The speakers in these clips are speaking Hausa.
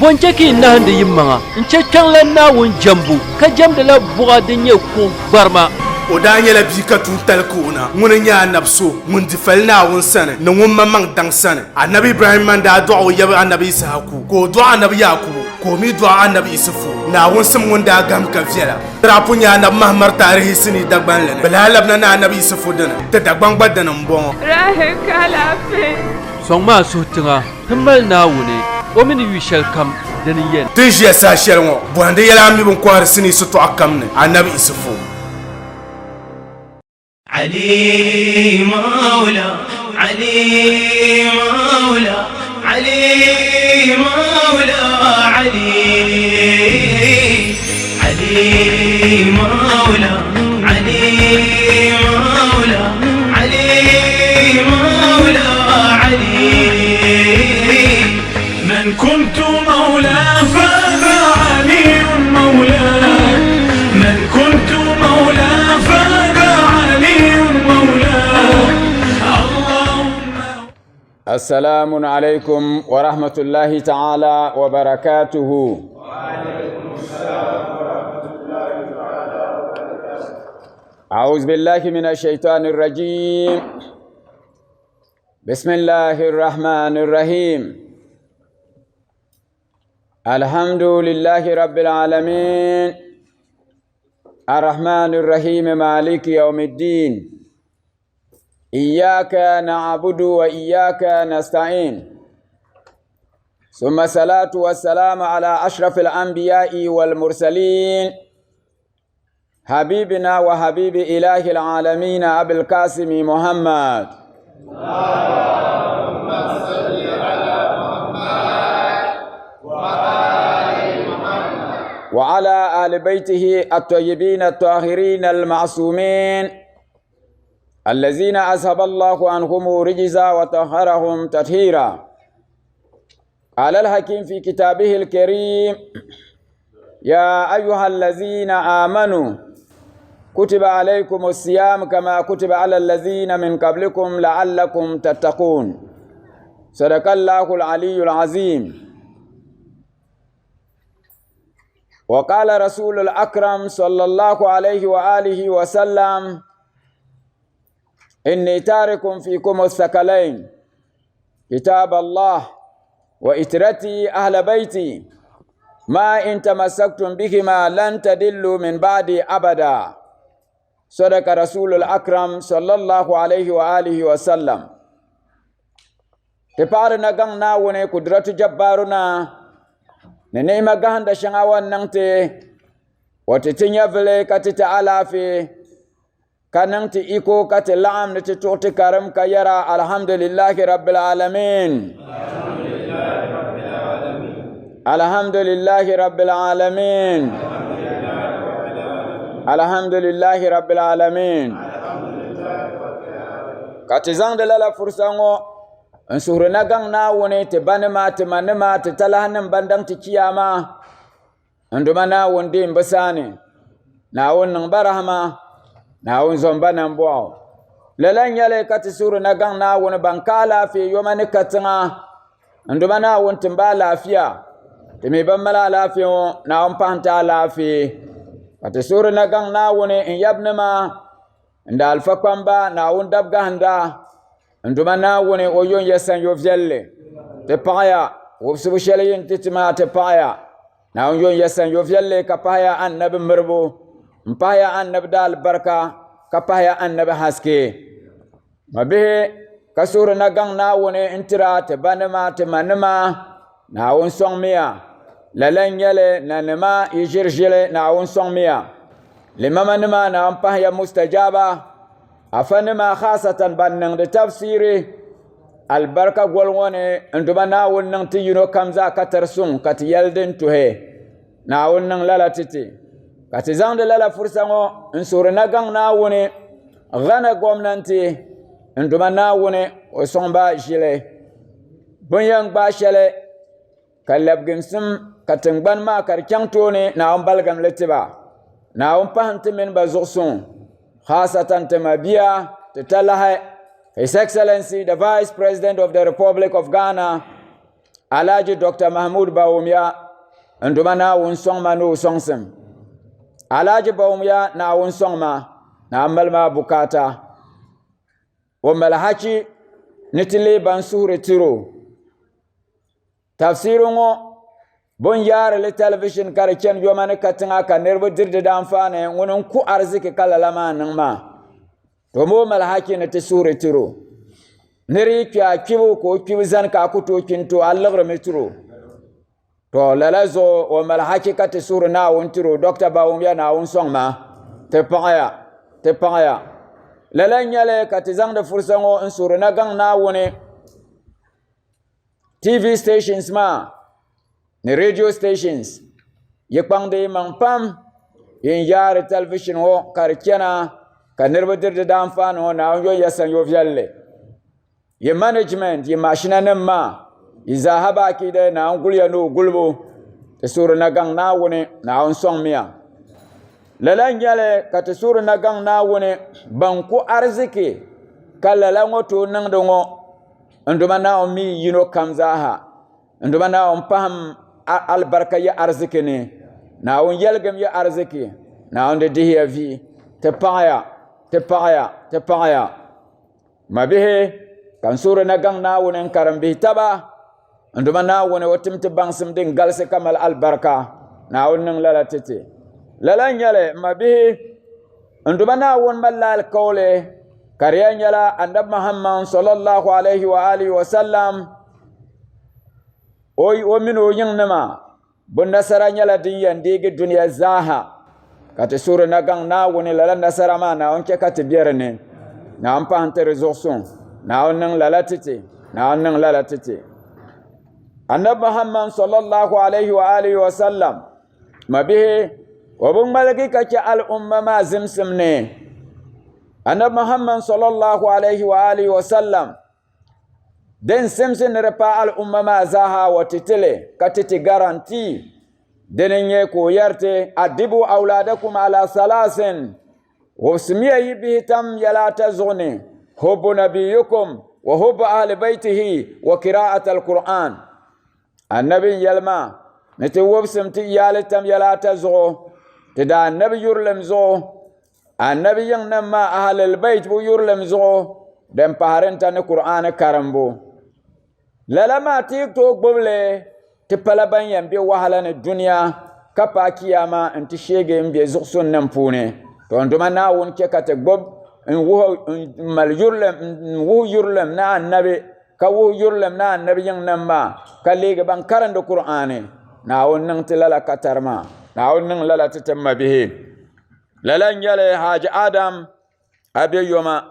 Poncheki nahande yimanga nchekang la nawun jambu ka jamda la buga dinye ko barma o da nyela bi ka tun tal kuna mun nya nabso mun difal na won sane no mun mamang dang sane annabi ibrahim man da du'a ya annabi isaku ko du'a annabi yakub ko mi du'a annabi isufu na won sam mun da gam ka fiela rapu nya na mahmar tarihi sini dagban le balalab na annabi isufu dana ta dagban badana mbon rahe kala fe songma sotinga himbal nawune o min wishal kam dani yen tijia sa shelmo bwande yala mi bon kwar sini sutu akamne annabi isufu علي مولا علي مولا علي مولا علي علي مولا علي مولا علي مولا علي من كنت مولاه فذا علي مولاه من كنت مولاه فذا السلام عليكم ورحمة الله تعالى وبركاته. وعليكم السلام ورحمة الله تعالى وبركاته. أعوذ بالله من الشيطان الرجيم. بسم الله الرحمن الرحيم. الحمد لله رب العالمين الرحمن الرحيم مالك يوم الدين إياك نعبد وإياك نستعين ثم الصلاة والسلام على أشرف الأنبياء والمرسلين حبيبنا وحبيب إله العالمين أبي القاسم محمد اللهم صل على محمد وآل محمد وعلى آل بيته الطيبين الطاهرين المعصومين الذين أذهب الله عنهم رجزا وطهرهم تطهيرا. قال الحكيم في كتابه الكريم يا أيها الذين آمنوا كتب عليكم الصيام كما كتب على الذين من قبلكم لعلكم تتقون. صدق الله العلي العظيم. وقال رسول الأكرم صلى الله عليه وآله وسلم إني تارك فيكم الثقلين كتاب الله وإترتي أهل بيتي ما إن تمسكتم بهما لن تدلوا من بعدي أبدا. صدق رسول الأكرم صلى الله عليه وآله وسلم. تبارنا غننا وني قدرة جبارنا ننيما غهند شنغوان ننتي وتتنيا فلي كتتعالى في kanangti iko kati laam niti tuti karam kayara alhamdulillahi rabbil alamin alhamdulillahi rabbil alamin alhamdulillahi rabbil alamin kati zang dalala fursango ansurna gang na wone te banema te manema te talahanan bandang ti kiyama andumana wonde mbasane na wonnan barahama na wun zomba nan bo lalan yale kati suru na gang na wun bankala fi yomani katinga nduma na wun timba lafiya timi ban mala lafiya na wun panta lafi kati suru na gang na wun in yabnima nda alfa kwamba na wun dabga handa nduma na wun oyon yesan yo vyelle te paya wubsubu shele yin titima te paya na wun yon yesan yo vyelle ka paya annabi mirbu mpaya annab dal barka kapaya annab haske mabe kasura na gang na wone intira te banama te manama na won songmiya lalan yele na nama yijirjile na won songmiya limama nama na mpaya mustajaba afanima khasatan banning de tafsiri albarka gol wone nduma na won nang ti yuno kamza katarsun kat yelden tuhe na won nang lalatiti kati zangde lala fursango nsuri na gang na wune gana gwamnati nduma na wune o songba jile bunyang ba shele kalabgin sim katingban ma kar kyangtone na on balgam letiba na on pahanti min ba zugsun khasatan tamabiya tatalaha His Excellency the Vice President of the Republic of Ghana Alhaji Dr. Mahmoud Bawumia nduma Naawuni sɔŋma ni o sɔŋsim. Alhaji Bawumia Naawuni sɔŋma na a mali maa bukaata. O mali hachi ni ti lee ban suhuri tiro. Tafsiru ŋɔ bun yaari li television ka di chani yoma ni ka tiŋa ka niriba diri di danfaani ŋuni n ku arziki ka lala maa niŋ maa. To mo mali hachi ni ti suhuri tiro. Niri yi kpɛ a kpibu ka o kpibu zani ka a ku tooi kpinto a liɣirimi tiro. To lala zuɣu o mali hachi ka ti suhuri Naawuni tiro Dr. Bawumia Naawuni sɔŋma ti paɣaya. Lala nyɛli ka ti zaŋdi fursa ŋɔ n suhuri na gaŋ Naawuni TV stations maa ni radio stations yi kpaŋdi maŋ pam yin yaari television ŋɔ ka di chana ka niriba diri di danfaani ŋɔ Naawuni yo yɛsan yo viɛlli. Yi management yi mashina nim maa yi zaaha baaki de Naawuni guliya ni o gulibu ti suhuri na gaŋ Naawuni Naawuni sɔŋmiya. Lala nyɛli ka ti suhuri na gaŋ Naawuni ban ku arziki ka lala ŋɔ tooi niŋdi ŋɔ nduma Naawuni mi yino kam zaaha nduma Naawuni paham albarka yi arziki ni Naawuni yɛligim yi arziki Naawuni di dihiya vi ti paɣaya. Ma bihi kan suhuri na gaŋ Naawuni n karim bihi taba nduma Naawuni o tim ti baŋsim din galisi ka mali albarka Naawuni niŋ lala titi. Lala nyɛli ma bihi nduma Naawuni malila alkawli ka di yɛn nyɛla Annabi Muhammad sallallahu alaihi wa alihi wa sallam o mini o yiŋnima bɛ nasara nyɛla din yɛn deegi duniya zaaha ka ti suhuri na gaŋ Naawuni lala nasara maa Naawuni chɛ ka ti be di ni Naawuni pahim ti di zuɣu suŋ Naawuni niŋ lala titi. Annabi Muhammad sallallahu alaihi wa alihi wa sallam ma bihi o bi ŋmaligi ka chɛ al'umma maa zimsim ni. Annabi Muhammad sallallahu alaihi wa alihi wa sallam den simsi ni di pa al'umma maa zaaha wa titili ka titi garanti dini nyɛ ka o yɛriti adibu awlaadakum ala salasin wubsimiya yi bihi tam yɛlaata zuɣu ni hubbu nabiyukum wa hubbu ahli baytihi wa qira'at al-Qur'an. Annabi yɛlima ni ti wubsim ti yaali tam yɛlaata zuɣu ti da annabi yurlim zuɣu annabi yiŋnim maa ahlil bayt bu yurlim zuɣu din paharinta ni Qur'ani karimbu. Lala maa ti to gbubli ti pala ban yɛn be wahala ni duniya ka paai kiyama n ti sheegi n be zuɣusun nim puuni. To nduma Naawuni chɛ ka ti gbub n wuhu yurlim na annabi ka wuhu yurlim na annabi yiŋnim maa ka leegi ban karindi Qur'ani. Naawuni niŋ ti lala katar maa Naawuni niŋ lala ti timma bihi. Lala nyɛli Haji Adam abe yoma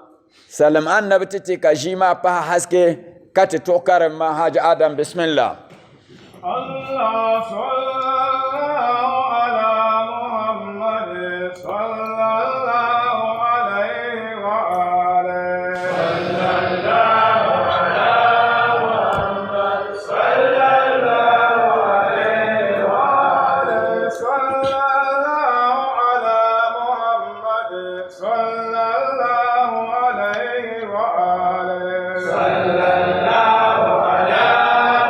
salim annabi titi ka ʒii maa pahi haske ka ti tuɣu karim maa Haji Adam bismillah. Allah sallallahu ala Muhammad sallallahu alayhi wa alihi sallallahu ala Muhammad sallallahu alayhi wa alihi sallallahu ala Muhammad sallallahu alayhi wa alihi sallallahu ala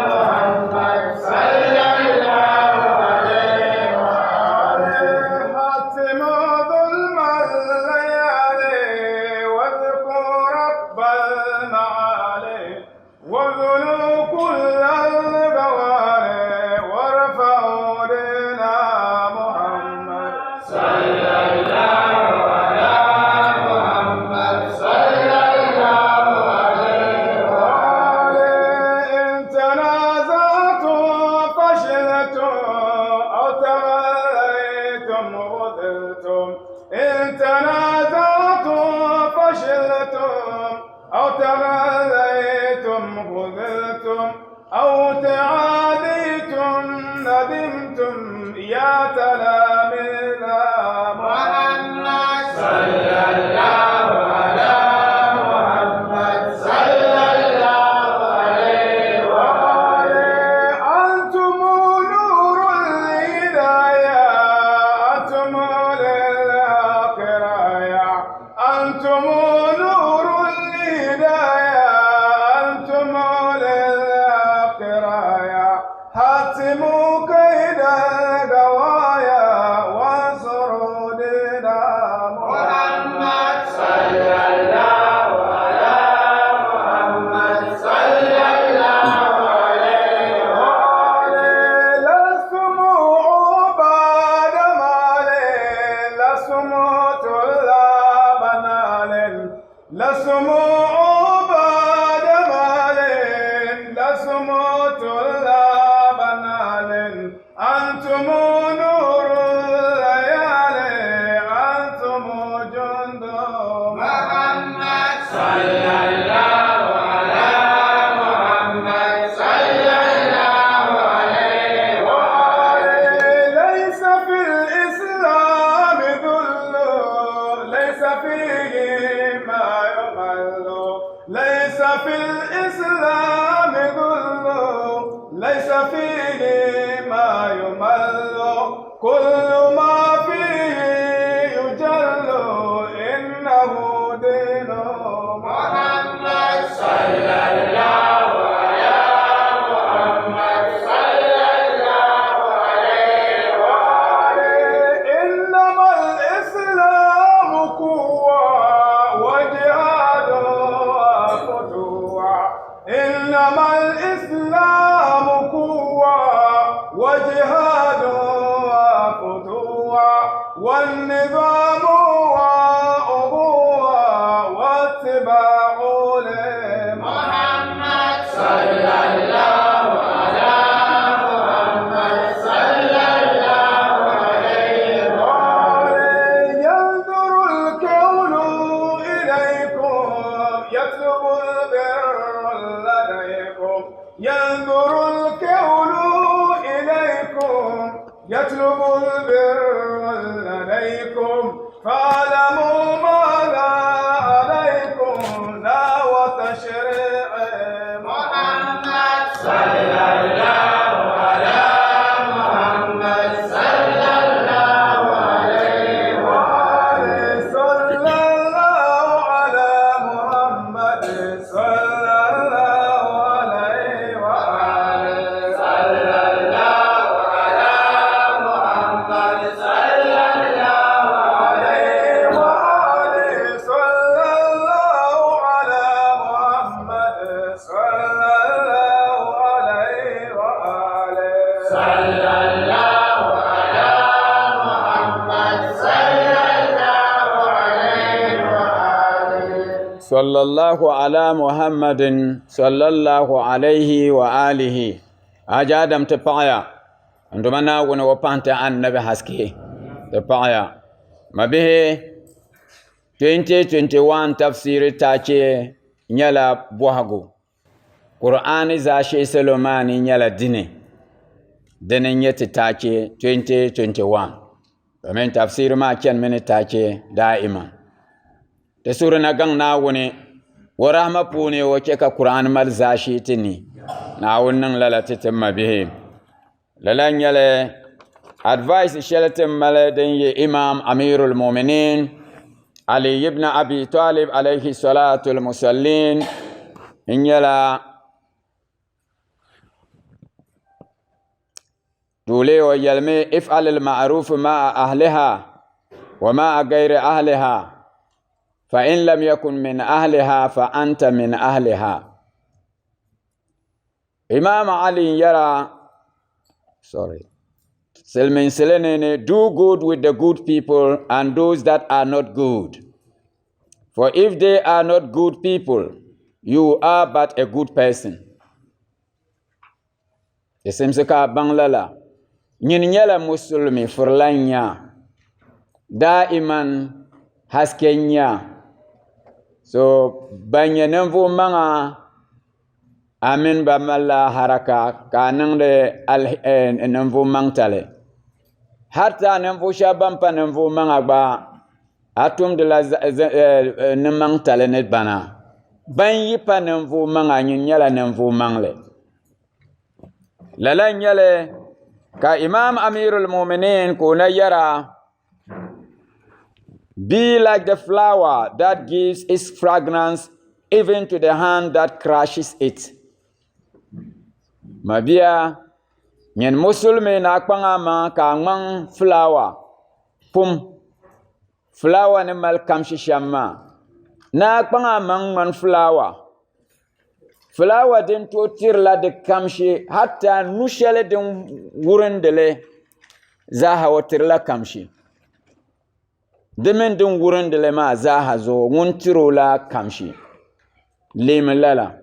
Muhammad sallallahu alayhi wa alihi hatima ظلم الليالي واذكر رب المعالي وذلوا كل البواري وارفعوا دينا محمد صلى الله على محمد صلى الله عليه وآله إن تنازعتم فشلتم أو توليتم غدلتم إن تنازعتم فشلتم أو توليتم غدلتم أو تعاديتم ندمتم يا تلاميذ محمد صلى الله على محمد صلى الله عليه وآله أنتم نور الهداية أنتم للآخرة أنتم نور الهداية لسم عباد مال لسم طلاب نال أنتم نور الليالي أنتم جند محمد صلى الله على محمد صلى الله عليه وآله ليس في الإسلام ذل ليس فيه ما يمل ليس في الإسلام ذل ليس فيه ما يمل كل ما فيه يجل إنه دين محمد صلى الله على محمد صلى الله عليه وآله إنما الإسلام قوة وجهاد وفتوى إنما الإسلام قوة وجهاد وفتوى والنظام وأبوة واتباع لمحمد صلى الله على محمد صلى الله عليه وآله ينظر الكون إليكم يطلب البر لديكم ينظر الكون إليكم يطلب البر لديكم فاعلموا ماذا عليكم لا وتشريع محمد صلى الله على محمد صلى الله عليه وآله صلى الله على محمد صلى الله عليه وآله صلى الله على محمد صلى الله عليه وآله صلى الله على محمد صلى الله عليه وآله صلى الله على محمد صلى الله عليه وآله صلى الله على محمد صلى الله عليه وآله أجادم تبايا عندما نقول وبانت عن نبي حسكي تبايا ما به 2021 تفسير تاچي نيلا بوهغو قرآن زاشي سلوماني نيلا ديني نيت تاچي 2021 فمن تفسير ما كان من تاچي دائما تسورنا غن ناوني ورحمة بوني وكيكا قرآن مال زاشي تني ناونن للا تتم به للا نيلا advice شلتم مال دنيا إمام أمير المؤمنين علي بن أبي طالب عليه الصلاة والمسلين إن يلا دولي ويلمي افعل المعروف مع أهلها ومع غير أهلها فإن لم يكن من أهلها فأنت من أهلها إمام علي يرى Selmin Selenene, do good with the good people and those that are not good. For if they are not good people, you are but a good person. Esemseka banglala, nyala musulmi furlanya, daiman haskenya. So banya nemvu manga amin bamalla haraka kanang de al nemvu mangtale. Hatta nemvu shabampa nemvu mangaba atum de la nemang talenet bana. Ban yipa nemvu manga nyala nemvu mangle. Lala nyale ka Imam Amirul Mu'minin kuna yara be like the flower that gives its fragrance even to the hand that crushes it. Mabia nyen musulmi na kpanga ma ka mang flower pum flower ne mal kamshi shamma na kpanga mang man flower din to tirla de kamshi hatta nushele din wurin dele za hawa tirla kamshi Demen dun wurin da lema za hazo nguntiro la kamshi lem lala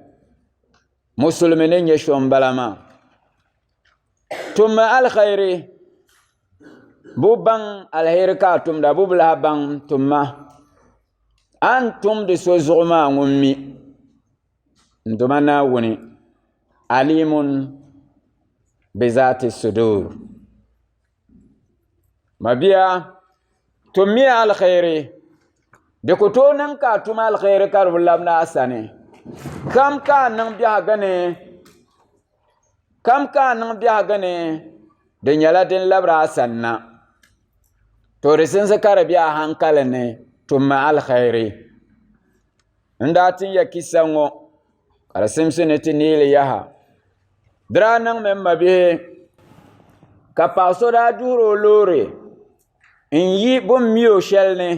musulmi ne nye shon balama tumma al khairi bu bang alheri ka tumda bu bla bang tumma antum de so zuma ngummi ndumana woni alimun bizati sudur mabiya tummi al khairi de ko to nan ka tuma al khairi kar bulabna asane kam ka nan biya gane de nyala den labra sanna to resin zakara biya hankala ne tumma al khairi ndatin ya kisango kala simsinati nile yaha dranan memma be ka pasoda duro lore in yi bun miyo shelne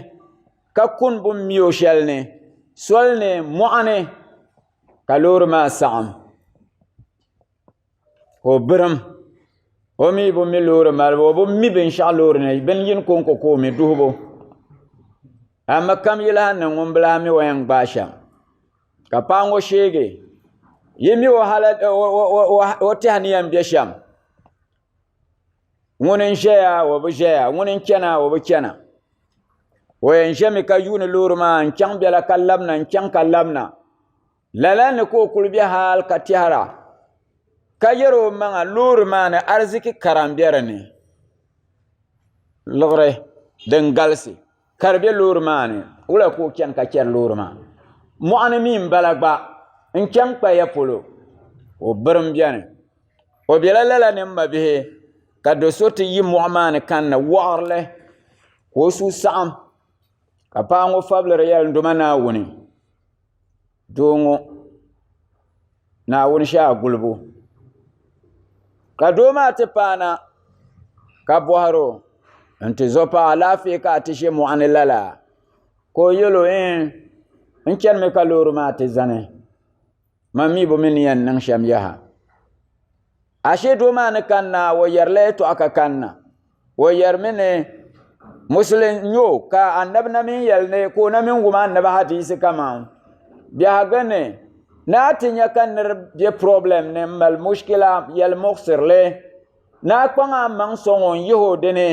ka kun bun miyo shelne solne mu'ane ka lore ma sa'am o biram o mi bun mi lore malbo bun mi bin sha lore ne ben yin kon ko mi duhbo amma kam yila nan ngombla mi wayan basha ka pango shege yimi wahala wati haniyan bisham ngunin shaya wa bishaya ngunin kena wa bikena wayan shami ka yuni lurma nkyang bela kallamna nkyang kallamna lalane ko kulbi hal katihara kayero manga lurma na arziki karambiyar ne logre dengalsi karbe lurma ne ula ko kyan ka kyan lurma mu'ana min balagba nkyang pa ya polo o birim biani o bela lala ne mabihe ka do soti yi mu'mane kanna warle ko su sa'am ka paango fable real nduma na wuni dongo na wuni sha gulbu ka doma te pana ka boharo nti zopa alafi ka tishe mu'ane lala ko yelo nchen me ka loru ma te zane mami bo min yan nang sham yaha ashe do man kanna wo yerle to aka kanna wo yermene muslim nyo ka annab na min yelne ko na min guma annaba hadisi kama biya gane na tinya kan be problem ne mal mushkila yel mukhsirle na kwanga mang songon yehodene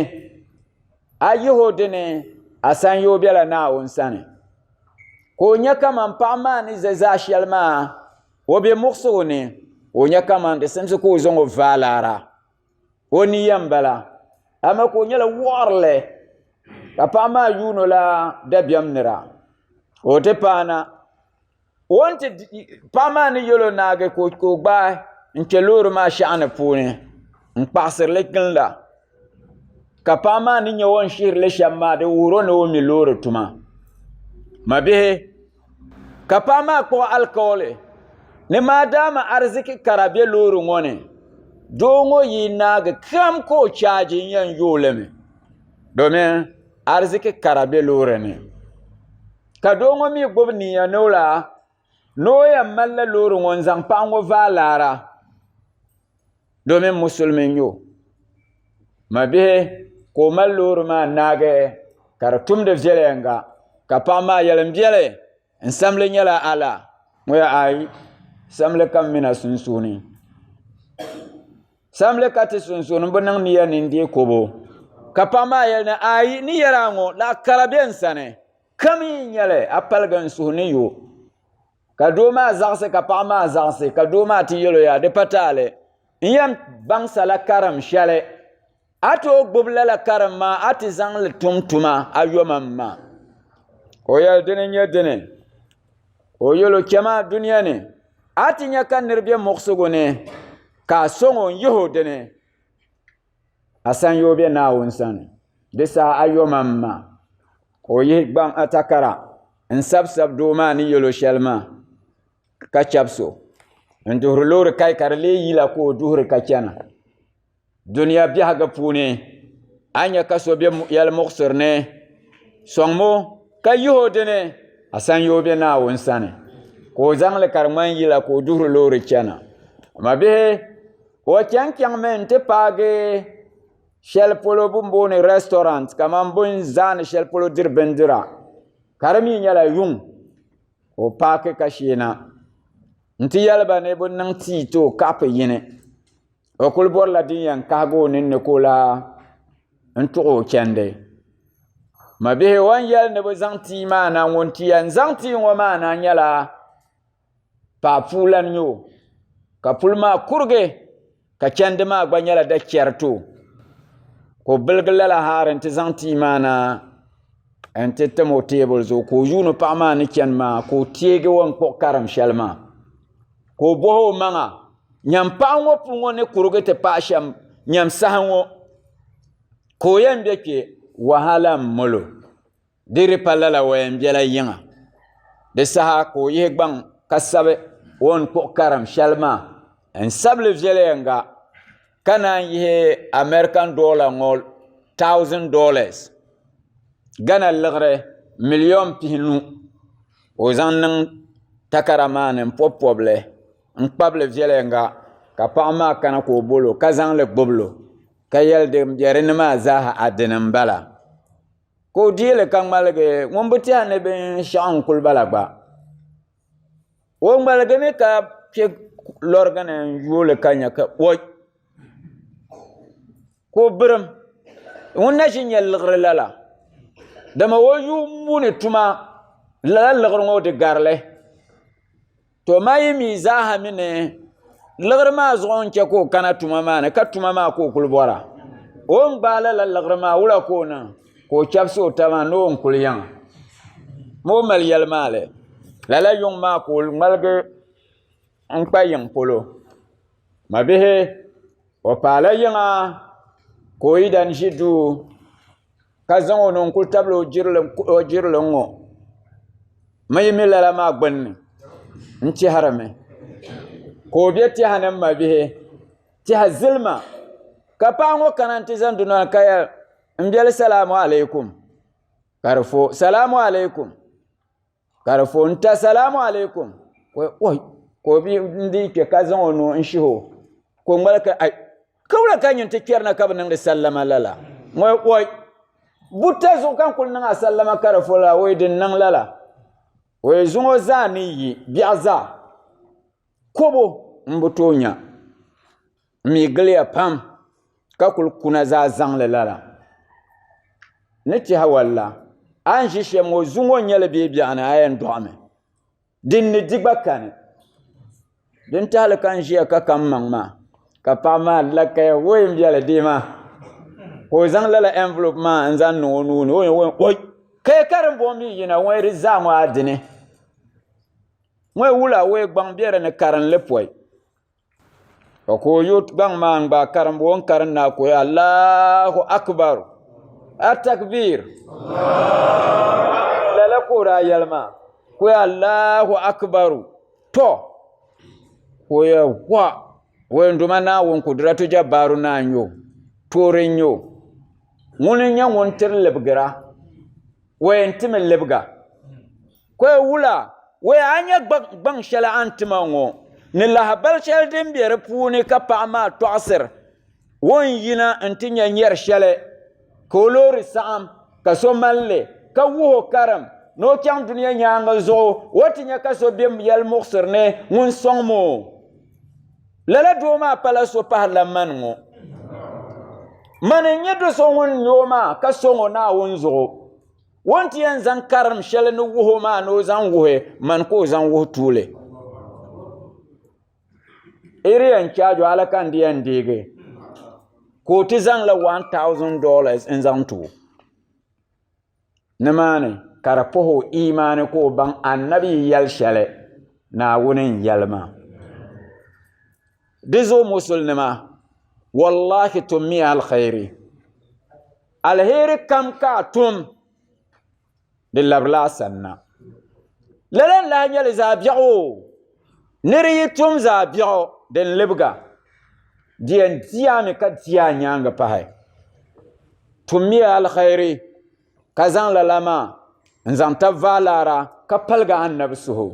a yehodene asan yo bela na won sane ko nyaka man pama ni za shelma wo be mukhsone o nyaka man de semse ko zongo valara oni yambala ama ko nyala worle ka pama yuno la dabiam nira o te pana wonte pama ni yolo nage ko ba nkeloro ma sha'ana pune mpasir le kinda ka pama ni nyawon shir le shamma de wuro no mi loro tuma mabihe ka pama ko alcool ne madama arziki karabe loro ngone dongo yinaga kam ko charge yan yoleme domin arziki karabe loro ne ka dongo mi gobni ya nola no ya malla loro ngon zang pango valara domin musulmin yo mabihe ko mal loro ma nage karatum de jelenga ka pama yalam jele ensemble nyala ala moya ay samle kam mina sunsuni samle kati sunsuni bonang niya nindi kobo kapama yelna ay ni yarango la karaben sane kami nyale apalgan suni yo kadoma zarse kapama zarse kadoma ti yelo ya de patale yam bangsala karam shale ato gbobla la karam ma ati zangle tumtuma ayomamma o ya dene nyedene o yelo kema dunya ne ati nyaka nirbe moksugo ne ka songo yehodene asan yobe na wonsan desa ayomamma o yi gbam atakara nsabsab do ma ni yelo shelma ka chapso ndur lor kai karle yila ko dur ka chana dunya biya ga pune anya kaso be yel moksur ne songmo ka yehodene asan yobe na wonsane ko zangle karman yila ko dur lor chana mabe o kyang men te page shɛli polo bɛ booni restaurant kaman bɛn zaani shɛli polo diri bindira ka di mi nyɛla yuŋ o paaki ka sheena n-ti yɛliba ni bɛ niŋ tii ti o kaɣipi yini o kuli bɔrila din yɛn kahigi o ninni ko la n-tuɣi o chɛndi ma bihi wan yɛli ni bɛ zaŋ tii maa na ŋun ti yɛn zaŋ tii ŋɔ maa na nyɛla paɣa puulan nyɛ o ka puli maa kurigi ka chɛndi maa gba nyɛla da chɛrito ko biligi lala haari n-ti zaŋ tii maa na n-ti tim o teebuli zuɣu ka o yuuni paɣa maa ni chɛni maa ka o teegi o n-kpuɣi karim shɛli maa ka o bɔhi o maŋa nyam paɣa ŋɔ puli ŋɔ ni kurigi ti paɣa shɛm nyam saha ŋɔ ka o yɛn be kpe wahala n-malo diri pa lala o yɛn bela yiŋa di saha ka o yihi gbaŋ ka sabi o n-kpuɣi karim shɛli maa n-sabili viɛliyɛŋga ka naan yihi American dollar ŋɔ $1,000 Ghana liɣiri $1,000,000 o zaŋ niŋ takara maa ni n-pɔbipɔbili n-kpabili viɛliyɛŋga ka paɣa maa kana ka o bolo ka zaŋli gbubilo ka yɛli di ni maa zaaha adini m-bala ka o diili ka ŋmaligi ŋun bi tiɛha ni binshɛɣu n-kuli bala gba o ŋmaligimi ka pe lɔrigi ni n-yooli ka nya ka o ka o birim ŋun na ʒi nyɛ liɣiri lala dama o yuuni tuma lala liɣiri ŋɔ di garili to ma yi mi zaaha mi ni liɣiri maa zuɣu n-chɛ ka o kana tuma maa ni ka tuma maa ka o kuli bɔra o n-gbaa lala liɣiri maa wula ka o niŋ ka o chɛbisi o taba ni o n-kuli yaŋa ma o mali yɛli maa li lala yuŋ maa ka o ŋmaligi n-kpa yiŋ polo ma bihi o paala yiŋa ka o yidana ʒi duu ka zaŋ o nuhi n-kuli tabili o jirili ŋɔ ma yi mi lala maa gbunni n-tɛhirimi ka o be tɛha ni ma bihi tɛha zilima ka paɣa ŋɔ kana nti zaŋ dunoli ka yɛ n-bɛli salaamu alaikum ka di fo salaamu alaikum ka di fo n-ta salaamu alaikum ka o bi n-dii kpe ka zaŋ o nuhi n-shihi o ka o ŋmali ka ka wula ka nyini ti kpɛri na ka bi niŋdi sallama lala buta zuɣu kan kuli niŋ a sallama ka di fo la o din niŋ lala o zaŋ o zaa ni yi biɛɣu zaa kobo n-bi tooi nya mi giliya pam ka kuli kuna zaa zaŋli lala ni tiha walla a n ʒi shɛm o zuŋ o nyɛli bee biɛɣu ni a yɛn dɔɣimi din ni di gba kani din tahali kan ʒiya ka kam maŋ maa ka paɣa maa lakaya o yin biɛli dee maa ka o zaŋ lala envelope maa n zaŋ niŋ o nuuni o kaya karim bo mi yina ŋɔ di zaa ŋɔ adini ŋɔ wula o gbaŋ biɛri ni karinli pɔi ka o yo gbaŋ maa n gbaa karim bo o n karin na ko Allahu akbar atakbir lala ko daa yɛli maa ko Allahu akbar to ko ya wa wen duma na won kudura tu jabaru na nyo tore nyo ŋuni nyɛ ŋun tiri libgira wen timi libga ko wula we anya gbaŋ shɛli an tima ŋɔ ni lahabali shɛli din be di puuni ka paɣa maa tɔɣisir won yina n ti nyɛ nyɛri shɛli ka o loori saɣam ka so malli ka wuho karim ni o chaŋ duniya nyaanga zuɣu o ti nyɛ ka so be yɛli muɣisir ni ŋun sɔŋmo lala doo maa pala so pahila mani ŋɔ mani nyɛ do so ŋun nyɛ maa ka sɔŋo Naawuni zuɣu won ti yɛn zaŋ karim shɛli ni wuho maa ni o zaŋ wuhi mani ka o zaŋ wuhi tuuli iri yɛn chaajo ala kan di yɛn deegi ka o ti zaŋla $1,000 n zaŋ tu nimaani ka di puhi o imaani ka o baŋ annabi yɛli shɛli Naawuni n yɛli maa di zo musulnima wallahi tum mi alkhairi alheri kam ka tum di labla sanna lalan la nyɛli zaabiɛɣu niri yi tum zaabiɛɣu din libga diɛn diyaami ka diya nyaanga pahi tum mi alkhairi ka zaŋ lalama n zaŋ ta vaalaara ka palga annabi suhu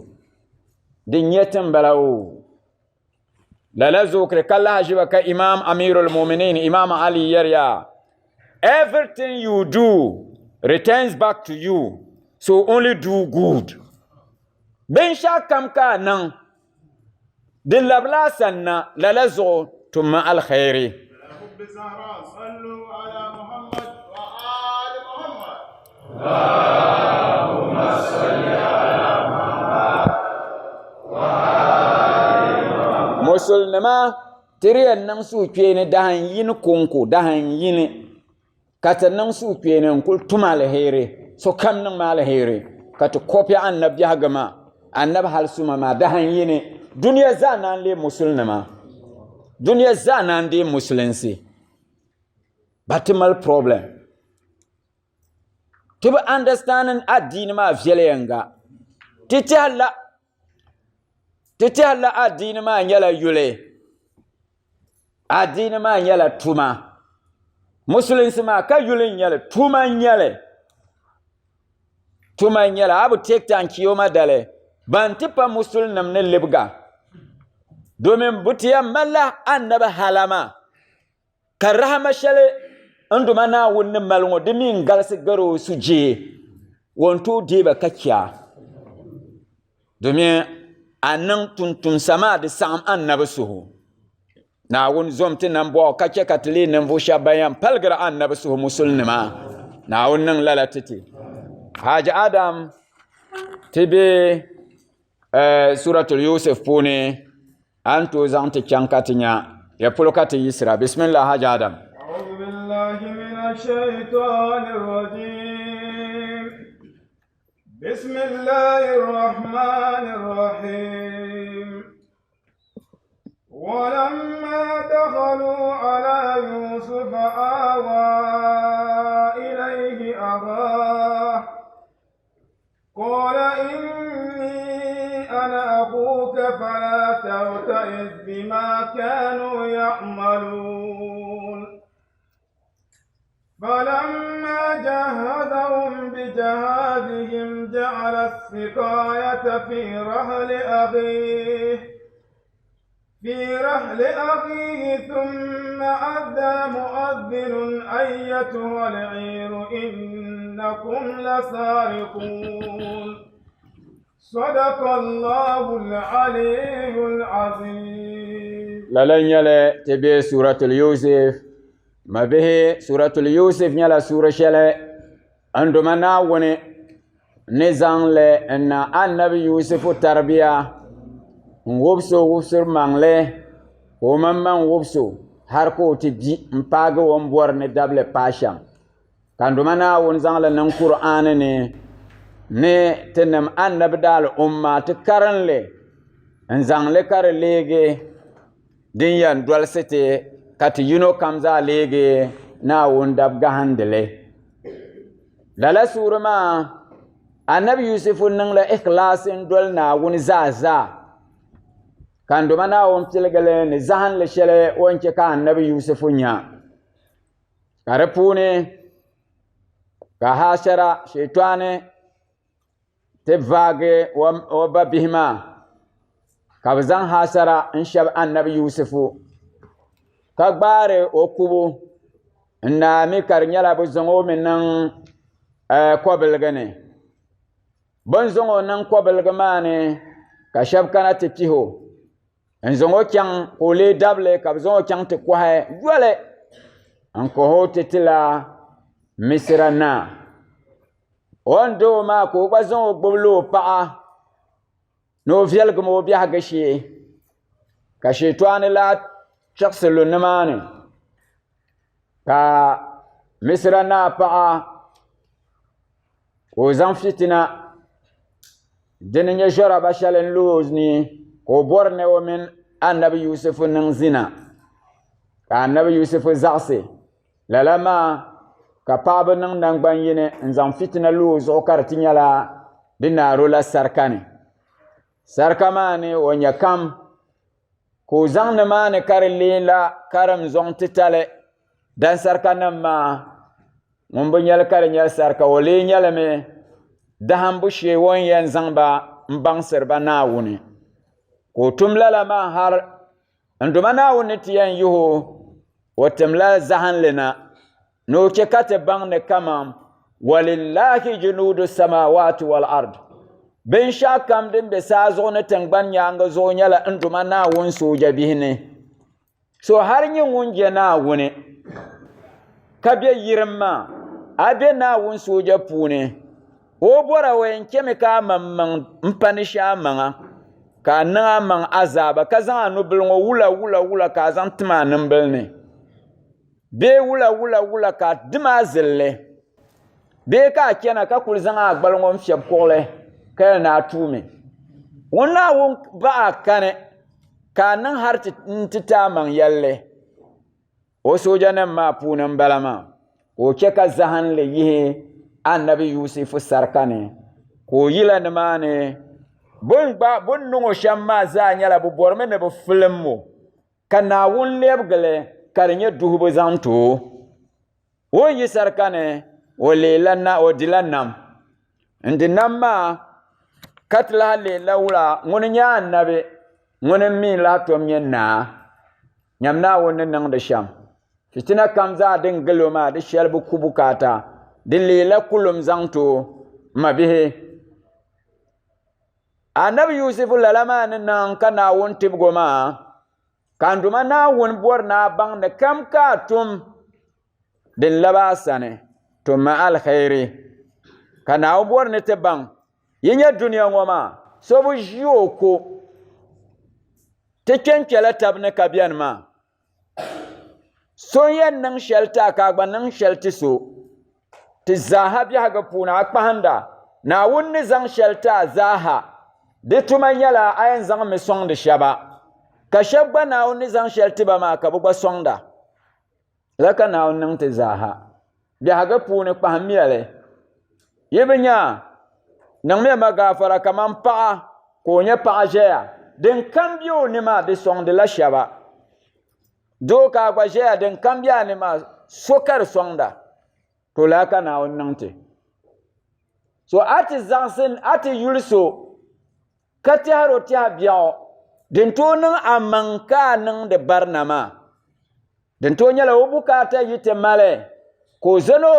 din nyɛ timbala o lala zokri ka lahajiba ka imam amirul muminin imam ali yɛriya everything you do returns back to you. So only do good. Ben shakam ka nan din labla sanna lalazo tumma al khairi. Musulma tiriyan nan su kene dahan yin konko dahan yin kata nan su kene kul tuma alheri so kam nan ma alheri kata kopi annabi hagama annabi hal suma ma dahan yin duniya zanan le musulma duniya zanan de musulunci batimal problem to be understanding addini ma vyelanga titi alla addini ma nyala yule addini ma nyala tuma musulunci ma ka yule nyala tuma nyala abu tektan kiyoma dale bantipa musulnam ne lebga domin butiya malla annaba halama karahama shale anduma na wunni malngo dimin galsi garo suje wonto deba kakya domin anan tuntun sama da sam annabi suhu na wun zomti nan bo kake katli nan bo shabayan palgra annabi suhu musulma na wunnan lalatiti haji adam tibe suratul yusuf pune anto zanti chankatinya ya pulokati yisra bismillah haji adam أعوذ بالله من الشيطان الرجيم بسم الله الرحمن الرحيم ولما دخلوا على يوسف آوى إليه أخاه قال إني أنا أخوك فلا تبتئس بما كانوا يعملون فلما جهزهم بجهازهم جعل السقاية في رحل أخيه ثم أذى مؤذن أيتها العير إنكم لسارقون صدق الله العلي العظيم لن يلا تبي سورة اليوسف ما به سورة اليوسف يلا سورة شلا عندما ناوني نزان لأن النبي يوسف تربية وبسو مانله ومن وبسو هركو تبي مباغ ومبور ندبل باشام كندما ناون زان لنا القرآن ne tenam annab dal umma te karanle nzangle kar lege din yan dwal sete kat yuno kamza lege na wondab gahandele lala surma annabi yusuf nang la ikhlasin dwal na won zaza kando mana won tilgale ne zahan le shele wonke ka annabi yusuf nya karapune ka hashara shaytane تباغي وبابهما كابزان حاسرا انشاب النبي يوسف كبار وكوبو نامي كارنيالا بزنغو منن كوبلغني بنزنغو نن كوبلغماني كشاب كانت تيهو انزنغو كان قولي دابلي كابزنغو كان تكوهي جوالي انكو هو تتلا مصرنا wando ma ko bazon gbolo pa no fiel gmo biya gashi ka shetwani la chakselu namane ka misra na pa ko zan fitina dinin jara bashalen luzni ko borne o min annabi yusuf nan zina ka annabi yusuf zaqsi lalama ka paaba niŋ nangban yini n zaŋ fitina lu zuɣu ka di ti nyɛla di naaro la sarika ni sarika maa ni o nyɛ kam ka o zaŋ ni maa ni ka di leen la karim zɔŋ titali dan sarika nim maa ŋun bi nyɛli ka di nyɛli sarika o lee nyɛlimi dahambu shee o ni yɛn zaŋ ba n baŋsiri ba Naawuni ka o tum lala maa har n duma Naawuni ti yɛn yiho o timla zahanli na no ke kate bangne kamam walillahi junudu samawati wal ard ben shakam din be sazo ne tangban nyanga zo nyala nduma na won soja bihne so har nyi wunje na wune kabe yirma abe na won soja pune o bora wen keme ka mamman mpanisha manga ka na man azaba ka zan anu bilngo wula ka zan tima nambalne be wula ka dima zille be ka kena ka kul zan agbalngo mfyab kole ka na tume wonna won ba kane ka nan har tita man yalle o soja nan ma punan balama o ke ka zahan le yihe annabi yusuf sarkane ko yila ne mane bon nungo shamma za nyala bu borme ne bu filmmo kana won lebgale karnya duhubo zanto o yi sarkane o lelanna o dilannam ndinamma katla le lawla ngun nya annabi ngun mi la to myenna nyamna won nan da sham fitina kamza din galoma da shelbu kubukata din lela kulum zanto mabihe annabi yusuf lalama nan kana won tibgoma kanduma na won borna bang ne kam ka tum din labasane to ma al khairi kana borne te bang yinya duniya ngoma so bu joko te kenkela tabne kabian ma so yen nan shelta ka gba nan shelti so ti zahabi haga puna akpahanda na wonni zang shelta zaha de tuma nyala ayan zang me song de shaba ka shabba na wonni zang shelti ba ma ka bugba sonda laka na wonni ti zaha bi haga puna kpahamiale yebenya nang me magafara kaman pa ko nya pa jeya den kambio ni ma de song de la shaba do ka gba jeya den kambia ni ma sokar sonda to laka na wannan te so ati zansin ati yulso kati haro ti abiao den to nan amanka nan de barnama den to nyala obukata yite male ko zeno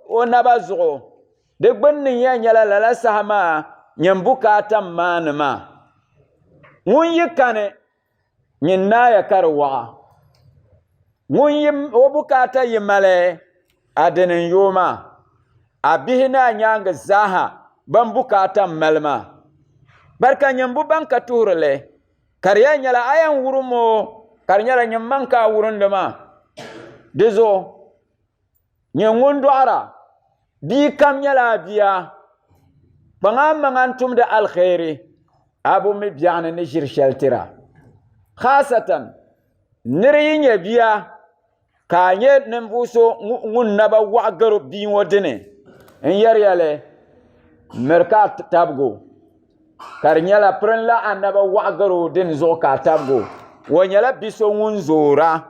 onabazo de gbanni ya nyala lala sahama nyambukata manama mun yikane nyinna ya karwa mun yim obukata yimale adenen yoma abihina nyanga zaha ban bukata malma barka nyambu banka turle karya nyala ayan wurumo karnyala nyammanka wurundama dezo nyengundu ara bi kam nyala biya banga mangantum da alkhairi abu mi biana ni jirshaltira khasatan niriye biya kanye nembuso ngunaba wagaro bi wodene en yaryale merkat tabgo karnyala prenla anaba wagaro den zo ka tabgo wonyala biso ngunzora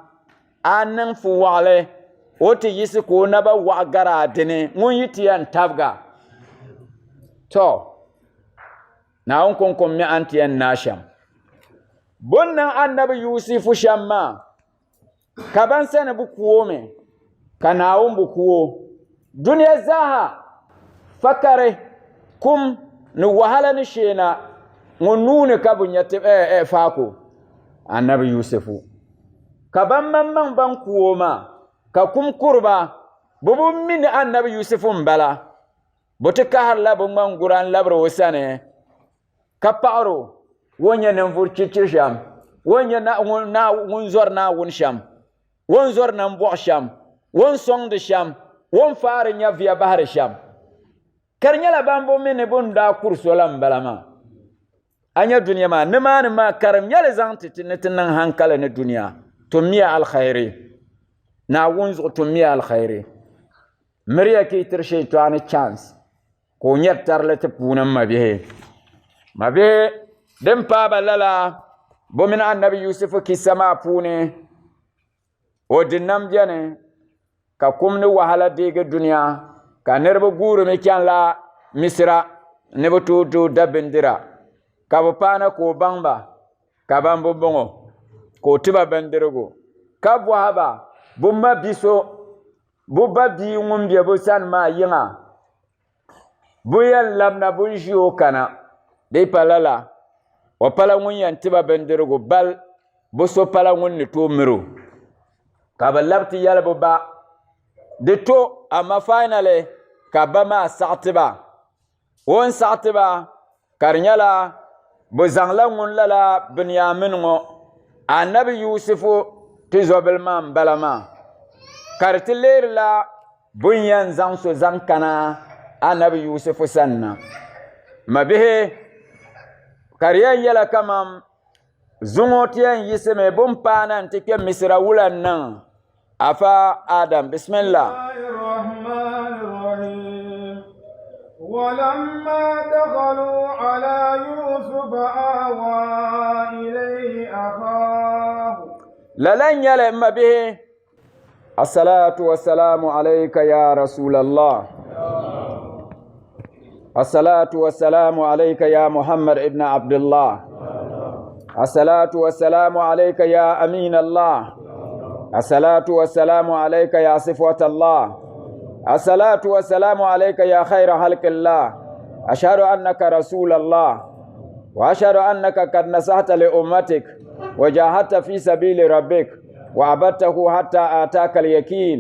anan fuwale oti yisi ko naba wagara dene ngun yitiyan tabga to na on kon mi antiyan nasham bonnan annabi yusufu shamma kaban sana bukuwo me kanawun bukuwo duniya zaha fakare kum ni wahala ni shena ngunune kabunya te fako annabi yusufu kaban mamman ban kuwo ma ka kum kurba bubu min annabi yusufu mbala botika har la bumman guran labro wasane kaparo wonya nan furci sham wonya na ngunzor na wun sham won zor nan bo sham won song de sham won faare nya via bahar sham karnyala bambo mene bonda kursolam balama anya dunya ma nema ma karam yale zanti tinnan hankala na dunya to miya al khairi na won zo to miya al khairi mariya ki tirshe to an chance ko nyattar le te punan mabe dem pa balala bomin annabi yusuf ki sama pune o dinnam jane ka kumni wahala dege dunya ka nerbo guru me kyanla misra nebo to dabendira ka bo pana ko bangba ka bambo bongo ko tiba bendirgo ka bo haba bumma biso bu babi ngum be bu san ma yinga bu yan labna bu jiyo kana de palala wa pala ngun yan tiba bendirgo bal bu so pala ngun ni to miro ka ba labti yala bu ba de to ama finally ka ba ma sa'tiba won sa'tiba karnyala bu zangla ngun lala binyamin ngo annabi yusufu tizobel man balama kartiler la bunyan zang so zankana annabi yusufu sanna mabihe kariyan yala kamam zungotiyan yiseme bumpana ntike misra wulan nan afa adam bismillah ولما دخلوا على يوسف آوى إليه أخاه لن يلم به الصلاة والسلام عليك يا رسول الله الصلاة والسلام عليك يا محمد ابن عبد الله الصلاة والسلام عليك يا أمين الله الصلاة والسلام عليك يا صفوة الله الصلاة والسلام عليك يا خير خلق الله أشهد أنك رسول الله وأشهد أنك قد نصحت لأمتك وجاهدت في سبيل ربك وعبدته حتى آتاك اليقين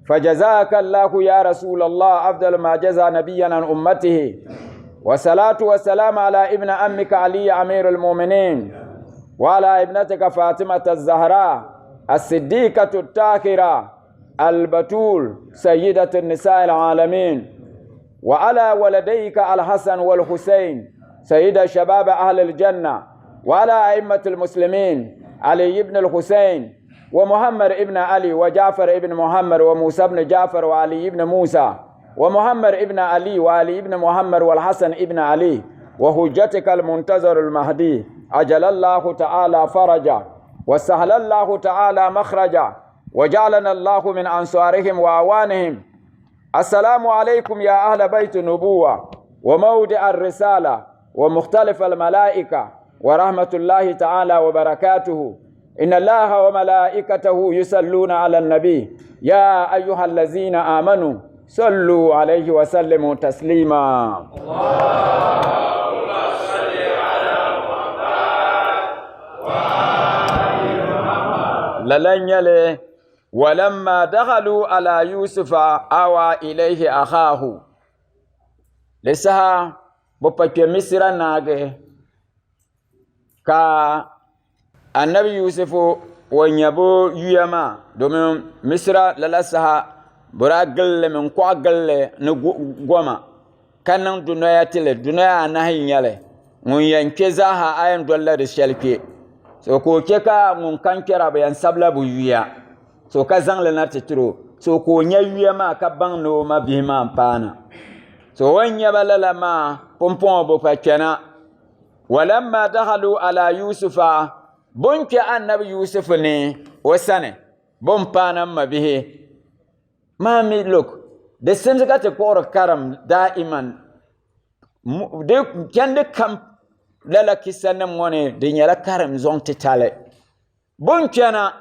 فجزاك الله يا رسول الله أفضل ما جزى نبيا عن أمته والصلاة والسلام على ابن أمك علي أمير المؤمنين وعلى ابنتك فاطمة الزهراء الصديقة الطاهرة البتول سيدة النساء العالمين وعلى ولديك الحسن والحسين سيد شباب أهل الجنة وعلى أئمة المسلمين علي بن الحسين ومحمد ابن علي وجعفر ابن محمد وموسى بن جعفر وعلي ابن موسى ومحمد ابن علي وعلي ابن محمد والحسن ابن علي وحجتك المنتظر المهدي أجل الله تعالى فرجا وسهل الله تعالى مخرجا وجعلنا الله من أنصارهم وأعوانهم. السلام عليكم يا أهل بيت النبوة وموضع الرسالة ومختلف الملائكة ورحمة الله تعالى وبركاته. إن الله وملائكته يصلون على النبي يا أيها الذين آمنوا صلوا عليه وسلموا تسليما. اللهم صل على محمد وآل محمد. للن يلي ولما دخلوا على يوسف آوى إليه أخاه. لسها بپک مصر ناگه ka annabi yusufu wanyabo yuyama domin misra lalasaha bura galle min kwa galle ni goma kanan dunaya tile dunaya nahin yale mun yanke zaha ayan dolla da shelke so ko ke ka mun kan kira bayan sabla bu yuya so ka zangle na titiro so ko nya yuyama ka bang no ma bima pana so wanya balala ma pompon bo pakena ولما دخلوا على يوسف بنك النبي يوسف ني وسنه بمبانا ما به ما مي لوك the same got a core karam daiman de kende kam lala kisana mone de nyala karam zonte tale bunkana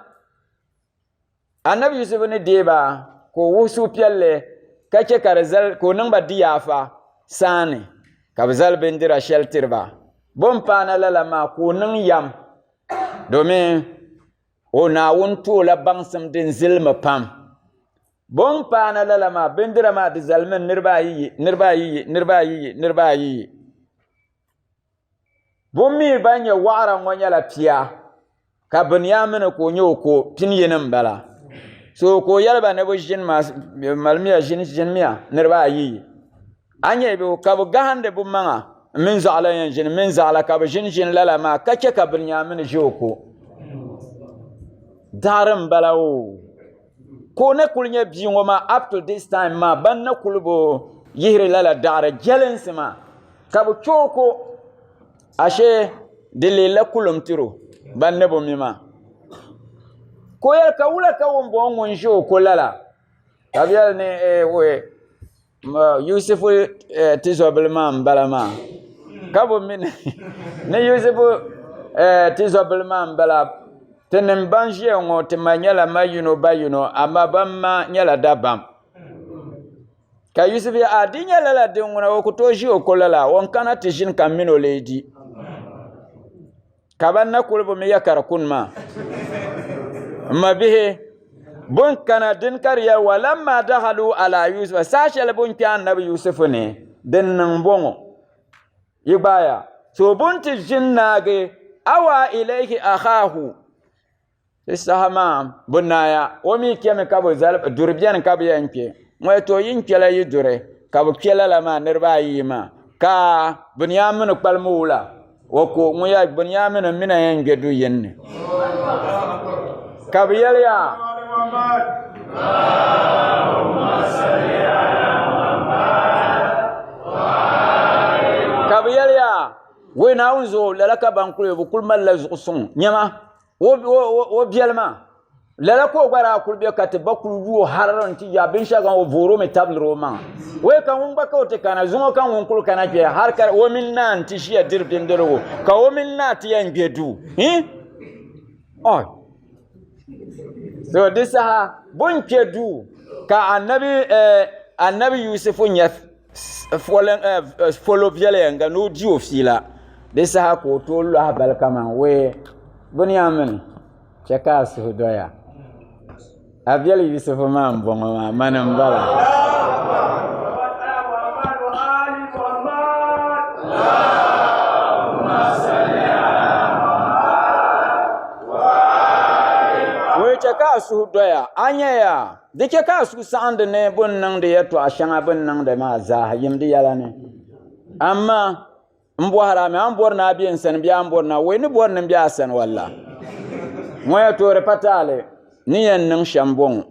annabi yusuf ne deba ko wusu pialle kake karzal ko nan ba diyafa sane kabzal bendira sheltirba bon pana lala ma ko nan yam domin o na wonto la bangsam din zilma pam bon pana lala ma bindira ma di zalmen nirbayi bon mi banya wara ngonya la pia ka bunyamin ko nyoko pin yenin bala so ko yalba ne bo jin ma malmiya jin miya nirbayi anya be ka bu gahande bu manga min zala yanjin min zala ka jin lala ma kake ka bunyamin joko daram balawo ko ne kulnya biyo ma up to this time ma ban na kulbo yihre lala dara jelensi ma ka bu choko ashe dilila kulum tiro ban ne bo mima ko yel ka wula ka won bo ngon joko lala tabial ne we Yusuf tizobilman balama kabo min ne Yusuf tizobilman bala tenim ban ʒiya ŋɔ ti ma nyɛla ma yino ba yino amma ban ma nyɛla dabam ka Yusuf ya a di nyɛla la din ŋuna o ku to ʒi o kola la o kana ti ʒini ka mini o lee di ka ban na kuli bi mi ya kari kun maa ma bihi bun kana din kariya walamma dakhalu ala Yusuf saa shɛli bun kpe annabi Yusuf ni din niŋ bɔŋɔ yi gbaya so bun ti ʒini naagi awa ilayhi akhahu sahama bunaya o mi kemi ka bi zal duri biɛni ka bi yɛn kpe ŋɔ to yin kpɛla yi duri ka bi kpɛla la maa niriba ayi maa ka Bunyamin kpalimi wula o ko ŋun ya Bunyamin mina yɛn gbe du yinni ka bi yɛli ya ka bi yɛli ya wɛnaawuni zuɣu lala ka ban kuli bi kuli malila zuɣu suŋ nyɛma o biɛlima lala ko gbara kul be ka ti ba kul yuo hararan ti ya bin shagan o voro me tablro ma we kan won ba ko te kana zungo kan won kul kana je har kar o min nan ti shiya dir bin dero ka o min na ti yan gedu oh so this ha bun kedu ka annabi Yusuf nya follow biele nga no di ofila this ha ko to lo ha balkama we Bunyamin chaka su doya abiel Yusuf ma mbongo ma manam bala we chaka su doya anya ya dike ka su sande ne bun nan da yato ashanga bun nan da ma za yimdi yala ne amma mbo harame an bor na biyen san biya an bor na we ni bor nan biya san walla moya to repatale ni yan nan shambon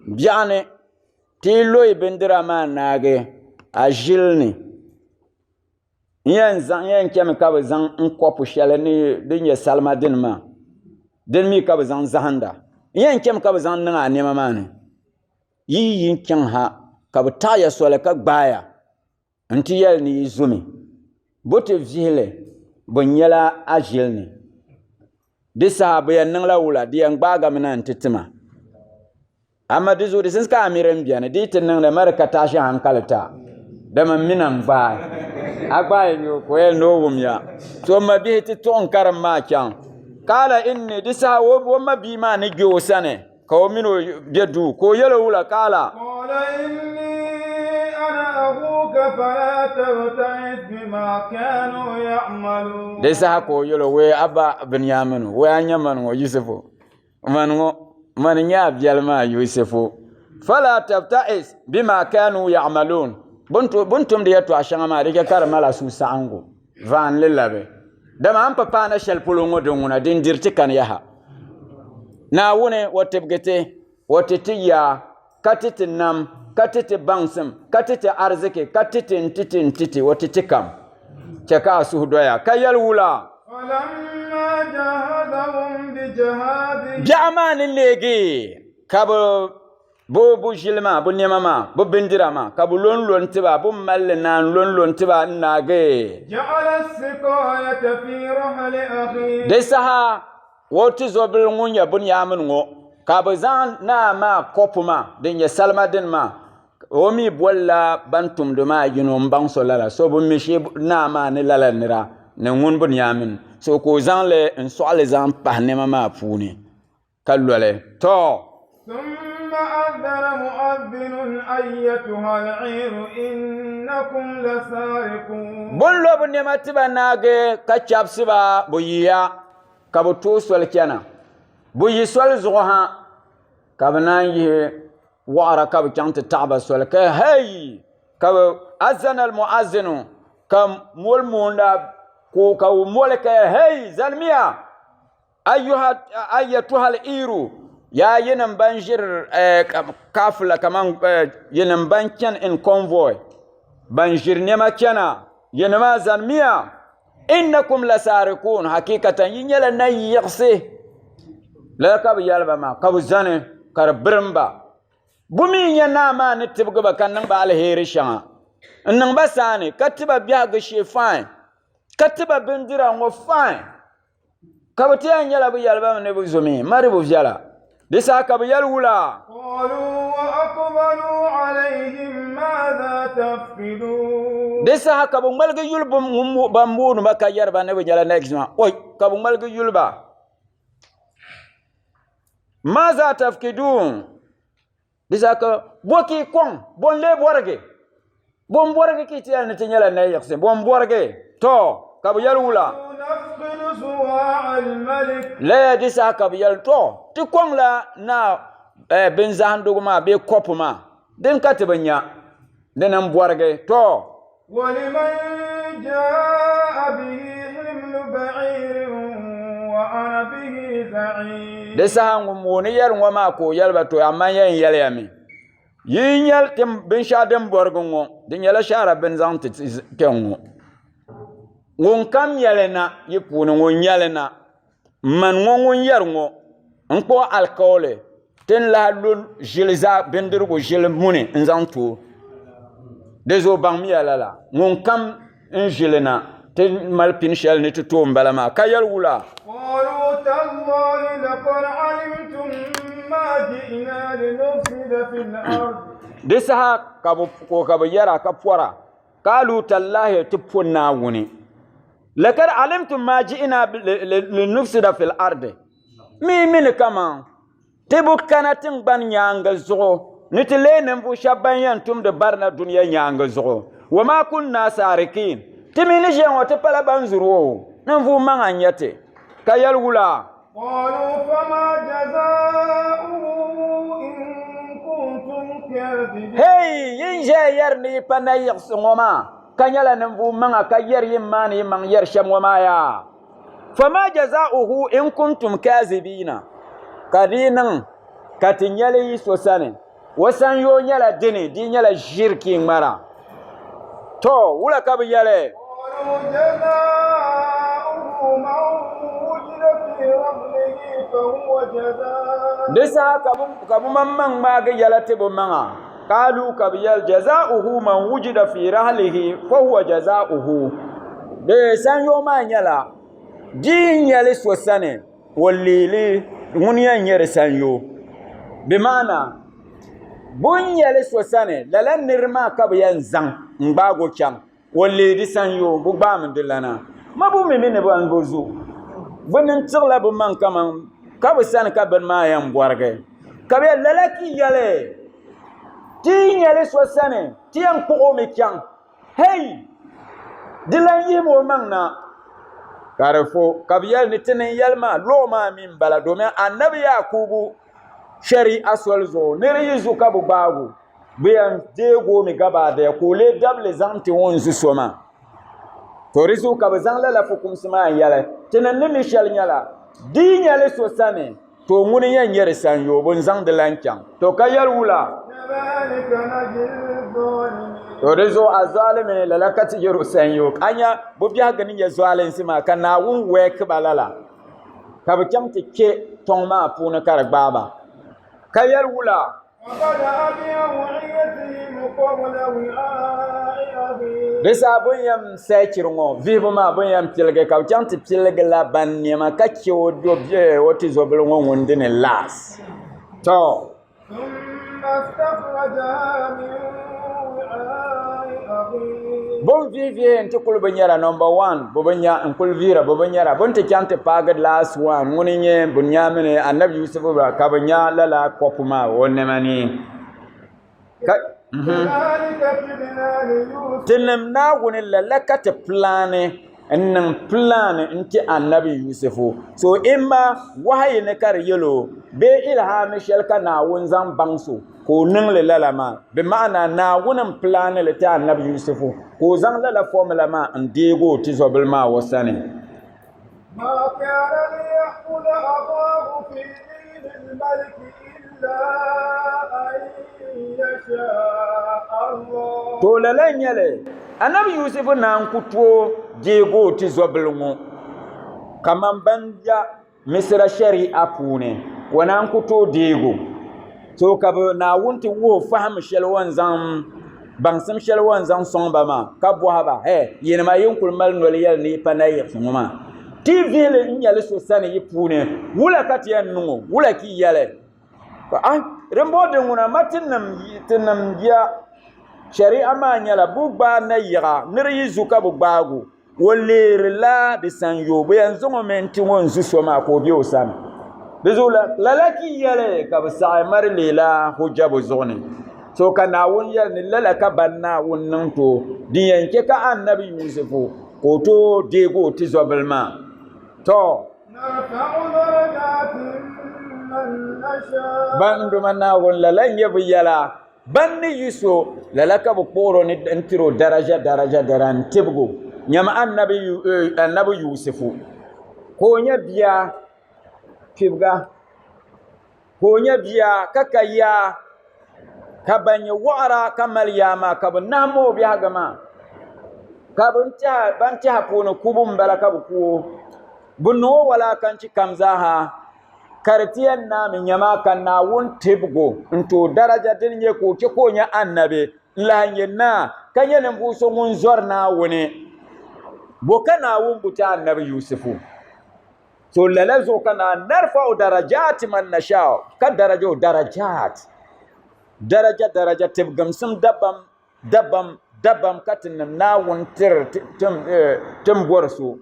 biane ti loy bendira ma nage a jilni yan zan yan kem ka bazan in kopu shele ni din ya salma din ma din mi ka bazan zahanda yan kem ka bazan nan a nema ma ne yi yin kin ha ka ta ya sole ka gbaya anti yel ni zumi bote vile bonyela ajilni disa bayan nan lawula diyan gbaga minan titima amma dizo disin ska amiran biya ne ditin nan da marka tashi hankalta da man minan ba agba yo ko el no wumya to ma bi ti ton karam ma kyan kala inni disa wo ma bi ma ni gyo sane ko mino gedu ko yelo wula kala فلا تبتئس بما كانوا يعملون ليس هكو يلو وي أبا بنيامين وي أنيمان ويوسف من ياب يلما يوسف فلا تبتئس بما كانوا يعملون بنتم ديتو عشان ما ريكا كارمالا سوسا عنغو فان للابي دما أم بابا نشل بولونغو دونغونا دين ديرتي كان يها ناوني وتبغتي وتتيا كاتت النام katiti bangsam katiti arziki katiti ntiti watiti kam chaka su doya kayal wula falamma jahadahum bi jahadi jaman legi kabo bo jilma bo nemama bo bindirama kabo lon tiba bo malle nan lon tiba nage ja'ala siqayata fi rahli akhi desaha woti zobel ngunya Bunyamin ngo kabo zan na ma kopuma din ya salma din ma omi bolla bantum do ma yino mbang so lala so bo mishi na ma ni lala nira ne ngun Bunyamin so ko zan le en so le zan pa ne ma puni kallole to thumma adhara mu'adhdhin ayyatuha al'ir innakum lasariqun bollo bo ne matiba nage ka chapsiba bo yiya ka bo to sol kena bo yi sol zuha ka banan yi وعرا كاب كانت تعب سؤال هاي كاب أذن المؤذن كم مول مونا كو مولك هاي زلميا أيتها الإيرو يا ينم بنجر كافلا كمان ينم بنكن إن كونفوي بنجر نما كنا ينما زلميا إنكم لسارقون حقيقة ينيل نيقسي لا كاب يالبا ما كاب زاني كربرمبا bumi nya na ma ne tibga ba kan nan ba alheri shanga nan ba sani katiba biya ga she fine katiba bindira ngo fine كابتيا يلا بيالبا من بزومي ماري بوزيالا دسا كابيال ولا قالوا وأقبلوا عليهم ماذا تفقدون دسا كابو مالك يلب بامبون ما كير بان بيجالا نيكسما اوي كابو مالك يلبا ماذا تفقدون دسا كا بوكي كون بون لي بورغي كي تيال نتيالا نيكسم بون بورغي تو كابيال ولا نفقد صواع الملك لا دسا كابيال تو ti kong la na ben zahanduguma be kopuma den katibanya denan buarge to ولمن جاء به حمل بعير وأنا به زعيم desa hangum woni yar ngoma ko yalba to amma yen yal yami yinyal tem ben shadem borgo ngo den yala shara ben zant kengo ngon kam yalena yipunu ngon yalena man ngon yar ngo nko alcool ten la lul jilza bendirgo jil muni nzantu dezo bang mi ala ngon kam njilena ten malpin shel ni to mbalama kayal wula قالوا تالله لقد علمتم ما جئنا لنفسد في الأرض دسها كابو يرا كفورا قالوا تالله تبونا وني لقد علمتم ما جئنا لنفسد في الأرض من كمان تبوك كانت بان يانغ زغو نتلين نمفو شابان ينتم دبارنا دنيا يانغ زغو وما كنا ساركين تمين جيان وتبالا بانزرو نمفو مانغانياتي كيال ولا قالوا فما جزاؤه إن كنتم كاذبين هي ينجا يرني بنا يغسغوما كيالا نمفو مانغا كير يماني مان يرشم وما يا فما جزاؤه إن كنتم كاذبين كدينا كتنيالي سوساني وسان يو نيالا ديني دي نيالا جيركي مرا تو ولا كبيالي قالوا جزاؤه من وجد في رحله فهو جزاؤه دسا كابو ممان ماغي يالتبو مانا قالوا كبيال جزاؤه من وجد في رحله فهو جزاؤه دسان يو ما نيالا دي نيالي سوساني والليلي ونيا نيري سانيو بمعنى bunyele sosane lala nirma kabyan zang mbago cham wolle di sanyo bu bam dilana mabu memene bu angozu bonin tirla bu man kaman kabsan kaban ma yan borge kabya lala ki yale tinyele sosane tiyan ko me kyan hey dilan yimo manna karfo kabyal ni tinin yalma loma min bala domin annabi yakubu shari aswal zo nere yizu kabu bagu biyan dego mi gaba da ko le dable zanti won su soma to rizu kabu zan la fukum sima yala tinan ni mi shal nyala di nyale so sane to nguni yan yere san yo bon zan de lankan to kayal wula كذلك نجزي الظالمين to rizu azalime la lakati yero san yo anya bo biya ganin ya zalin sima kana wun wek balala kabu kamti ke tongma puna kar baba kayal wula وبدأ بأوعيتهم قبل وعاء أخيه desa bunyam sekirngo vibuma bunyam tilge ka chanti tilge la bannema kachi wodo bie woti zobelngo wondine las to ثم استخرجها من وعاء أخيه bon vivien to kul banyara number 1 bobanya en kul vira bobanyara bon te chante pagad last one muninye bunyamene annabi yusuf ba kabanya lala kopuma wonne mani كذلك كدنا ليوسف tinam na woni lalakata plane ennan plane inti annabi yusufu so imma wahayi ne kar yelo be ilhami shelka na won zan bangso ko nin le lalama be ma'ana na wonan plane le ta annabi yusufu ko zan lala formula ma ndego ti zobel ma wasani ما كان ليأخذ أخاه في دين الملك إلا أن يشاء الله to lalan yele annabi yusufu na nkuto jego ti zobel ngo kaman banja misra shari'a pune wana nkuto dego so kab na wunti wo faham shel wanzam bangsam shel wanzam somba ma kabwa haba he yinma yinkul mal nol yel ni panay summa ti vele in yale so sane yi puune wula kati yan nungo wula ki yale ai rembo de nguna matinam ya shari'a ma nyala bugba na yiga nir yi zuka bugbagu wolir la de san yo be yanzu mo menti won zu so ma ko bi o sam bizula lalaki yale ka sa mar lela hujabu zoni so kana won yal ni lalaka banna won nan to diyan ke ka annabi yusufu ko to dego ti zobalma to نرفع درجات من نشاء bandu manna won lalan yabi yala banni yuso lalaka bu poro ni entiro daraja daran tibgo nyama annabi yusufu ko nya biya tibga ko nya biya kakaya kabanye wara kamal yama kabnamo biya gama kabunta pono kubum balaka bu bunno wala kanci kamzaha kartiyan na min yama kan na wun tibgo into daraja din ye ko ke ko nya annabe na kanye nan buso mun zorna wone bokana wun buta annabi yusufu so lalazo kana narfa darajat man nasha ka darajo daraja tibgam sum dabam katin na wun tim borso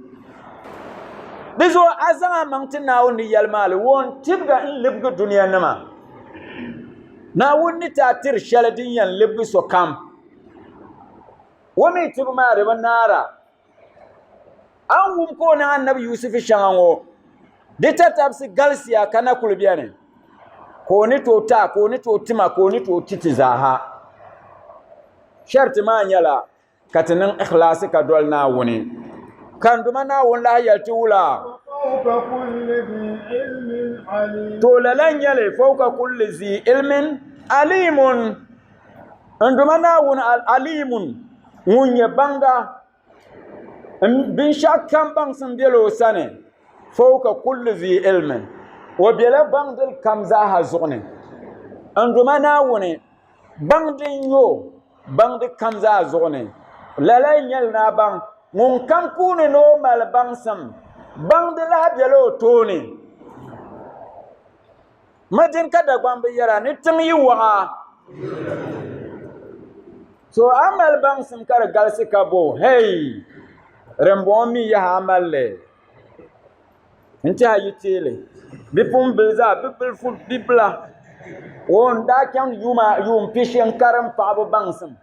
bizo azama mangti na wuni yalmal won tibga in libga duniya nama na wuni tatir shaladin yan libga so kam wami tibma da nara an wum ko na annabi yusuf shango dita tabsi galsiya kana kulbiyane ko ni to tima ko ni to titizaha sharti ma nyala katinin ikhlasi ka dol na wuni kan duma na won la yalti wula فوق كل ذي علم عليم to lalan yale fauka kulli zi ilmin alimun anduma na won alimun munye banga bin shakkan bang sun belo sane fauka kulli zi ilmin wa bela bangdil kamza hazune anduma na won bangdin yo bangdi kamza hazune lalan yal na bang mun kam kune no mal bangsam bang de la bialo toni madin kada gwambe yara ni tin yi wa so amal bangsam kar galsi kabo hey rembo mi ya amalle inta yitele bipum bilza bipul ful bibla won da kan yum pishin karam pa bangsam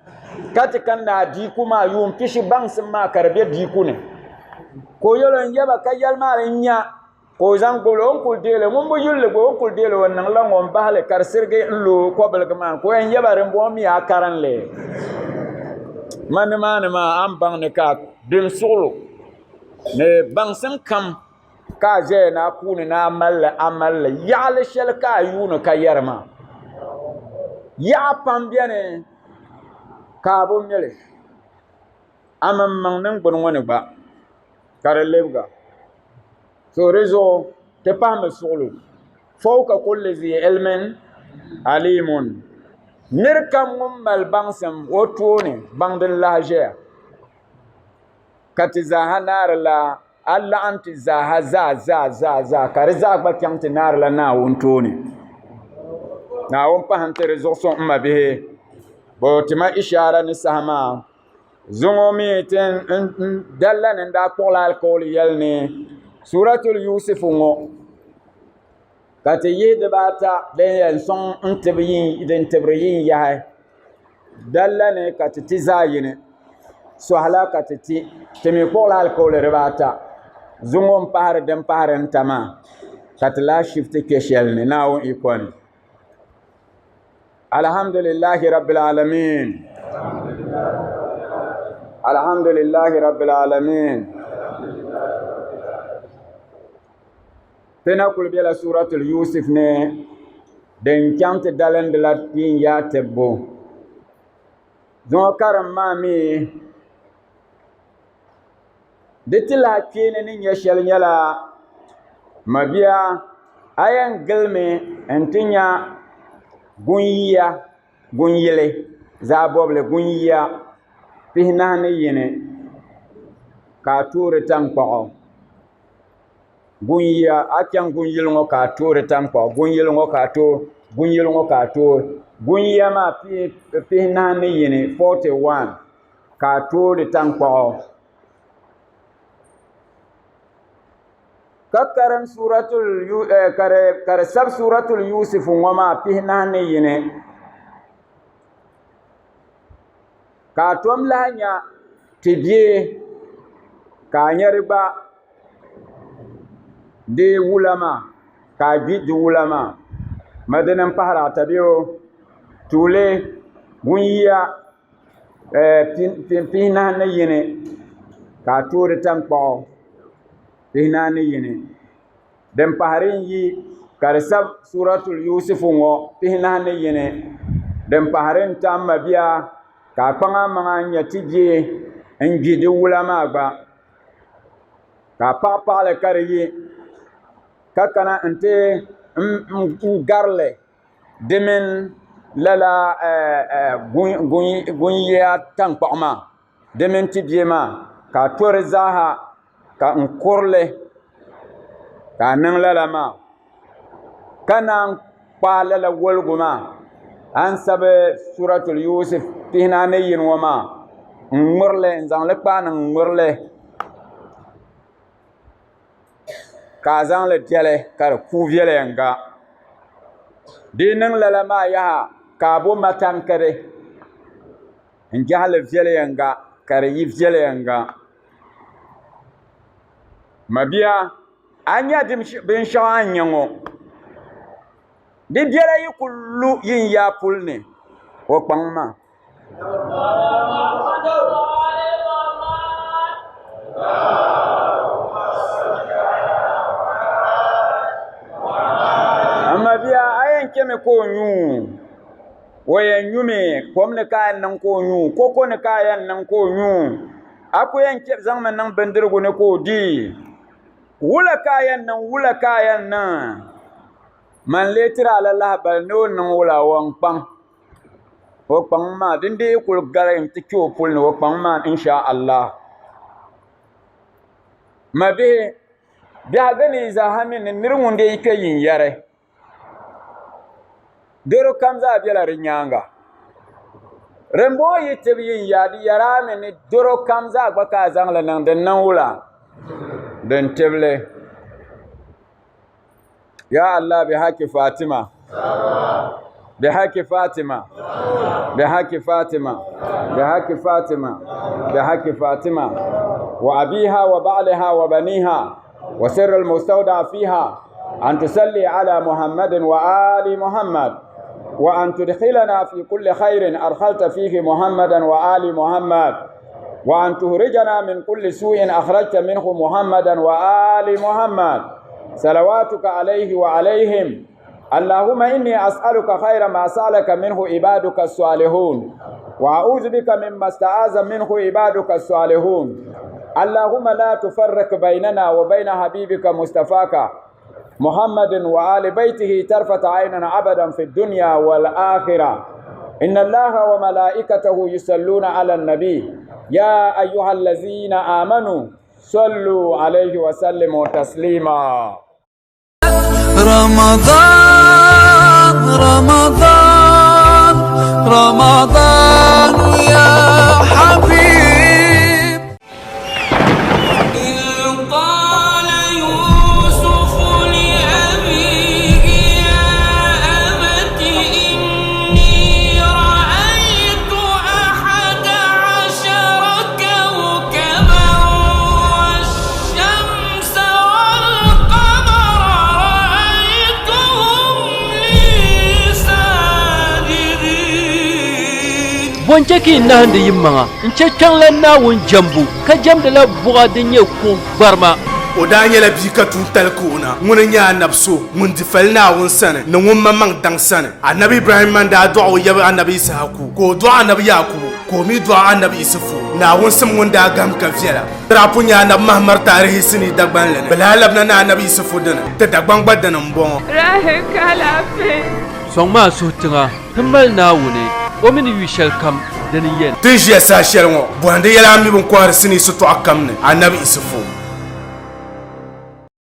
kati kan na di kuma yum pishi bangsam ma karbe di kune ko yolo njaba kayal mare nya ko zan ko lon ko dele mun bu yulle ko ko dele wannan la ngon bahle kar sirge lo ko belgama ko en yaba ren bo mi akaran le man ma am bang ne ka dim solo ne bangsam kam ka je na kune na amal ya le shel ka yunu kayarma ya pambiane ka bo nyele amam mang nang bon woni ba karelebga so rezo te pame solo fawka kulli zi ilmin alimun nirkam mal bangsam wotone bangdin laje katiza hanar la alla anti za za kariza ba kyanti nar la na wontone na won pa hante rezo so ma be bo tima ishara ni sama zungo mi ten dalla nda kola alcool yelni suratul yusuf ngo kati yede bata den yan son ntibiyin iden tibriyin ya dalla ne kati tizayine so halaka ti temi kola alcool rebata zungo mpare dem pare ntama kati la shift keshel ni nawo ikon alhamdulillahi rabbil alamin alhamdulillahi rabbil alamin tena kulbela suratul yusuf ne den kyante dalen de la tin ya tebbo don karam mami detila kene ni yeshel nyala mabia ayan gelme entinya gunyile zaboble gunyiya pihnahni yene ka tuure tankpaɣu gunya akyang gunyil ngo ka tore tampa gunyil ngo ka to gunyil ngo ka to gunya ma pi na ni yini 41 ka tore tampa kakaran suratul kare sab suratul yusuf ngoma pi na ni yini ka tom lanya tibie ka nyariba de wulama ka bi di wulama madanan pahara tabiyo tule gunya pina na yene ka tore tampo pina na yene dem paharin yi karsab suratul yusuf ngo pina na yene dem paharin tamma biya ka panga manga nyatije ngi di wulama ba ka papa le kariyi kakana ante garle demen lala gunya tankpama demen tibiema ka tore zaha ka nkorle ka nang lala ma kana pa lala wolguma an sabe suratul yusuf tihna ne yin wama ngorle nzangle pa nang ngorle ka zang le tiele kar ku viele nga dinang lala ma ya ka bo matan kare njahale viele nga kar yi viele nga mabia anya dim bin shawan nyango di biele yi kullu yin ya pulne o pangma biya ayan keme ko nyu waya nyume komne kayan nan ko nyu koko ne kayan nan ko nyu ako yan ke zangma nan bandirgo ne ko di wula kayan nan man letira Allah bal no nan wula wan pang o pang ma dinde kul garam ti ko pul no pang ma insha Allah mabe biya gani za hamin nirmunde yake yin yare dero kamza biela rinyanga rembo yitebi yadi yarame ni dero kamza gbaka zangla nang den nanwula den teble ya Allah bi haki Fatima بحق فاطمة بحق فاطمة بحق فاطمة بحق فاطمة وأبيها وبعلها وبنيها وسر المستودع فيها أن تصلي على محمد وآل محمد وأن تدخلنا في كل خير أرخلت فيه محمدا وآل محمد وأن تخرجنا من كل سوء أخرجت منه محمدا وآل محمد صلواتك عليه وعليهم. اللهم إني أسألك خير ما سألك منه عبادك الصالحون وأعوذ بك مما استعاذ منه عبادك الصالحون. اللهم لا تفرق بيننا وبين حبيبك مصطفاك محمد وآل بيته طرفة عين أبدا في الدنيا والآخرة. إن الله وملائكته يصلون على النبي يا أيها الذين آمنوا صلوا عليه وسلموا تسليما. رمضان رمضان رمضان يا حبيب. إذ قال يوسف لأبيه يا أبت إني رأيت 11 كوكبا والشمس Bonjaki na hande yimmanga nchekkan la nawun jambu ka jamda la buga dinye ko barma o da nyela bi ka tun talkuna mun nya nabso mun difal nawun sane na mun mamang dang sane annabi ibrahim man da du'a ya annabi isaku ko du'a annabi yakub ko mi du'a annabi isufu nawun sam mun da gam ka fiala rapunya annabi mahmar tarihi sini dagban lene balalab na annabi isufu dana ta dagban gbadan mbon rahe kala fe songma sotinga himbal nawune ومن يشل كم دنيا تيجي ساشر مو بوندي يلا مي بنكوار سني ستو أكمل النبي يسفو